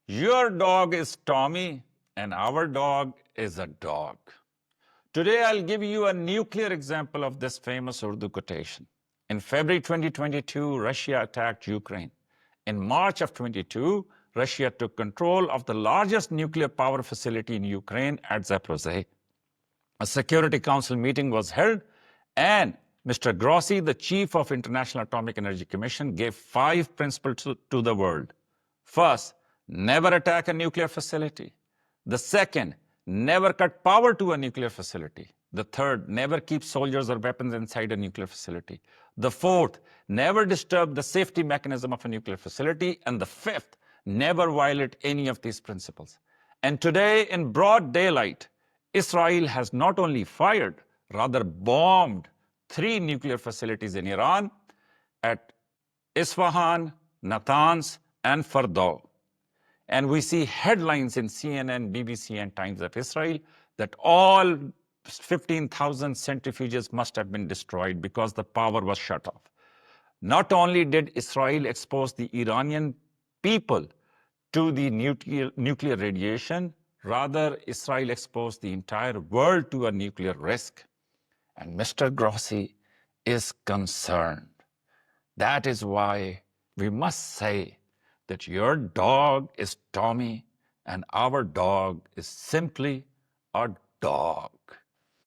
Your dog is Tommy, and our dog is a dog. Today, I'll give you a nuclear example of this famous Urdu quotation. In February 2022, Russia attacked Ukraine. In March of 22, Russia took control of the largest nuclear power facility in Ukraine at Zaporozhye. A Security Council meeting was held, and Mr. Grossi, the chief of International Atomic Energy Commission, gave 5 principles to the world. First, never attack a nuclear facility. The second, never cut power to a nuclear facility. The third, never keep soldiers or weapons inside a nuclear facility. The fourth, never disturb the safety mechanism of a nuclear facility. And the fifth, never violate any of these principles. And today, in broad daylight, Israel has not only fired, rather bombed 3 nuclear facilities in Iran at Isfahan, Natanz, and Fordow. And we see headlines in CNN, BBC, and Times of Israel that all 15,000 centrifuges must have been destroyed because the power was shut off. Not only did Israel expose the Iranian people to the nuclear radiation, rather, Israel exposed the entire world to a nuclear risk. And Mr. Grossi is concerned. That is why we must say that your dog is Tommy and our dog is simply a dog.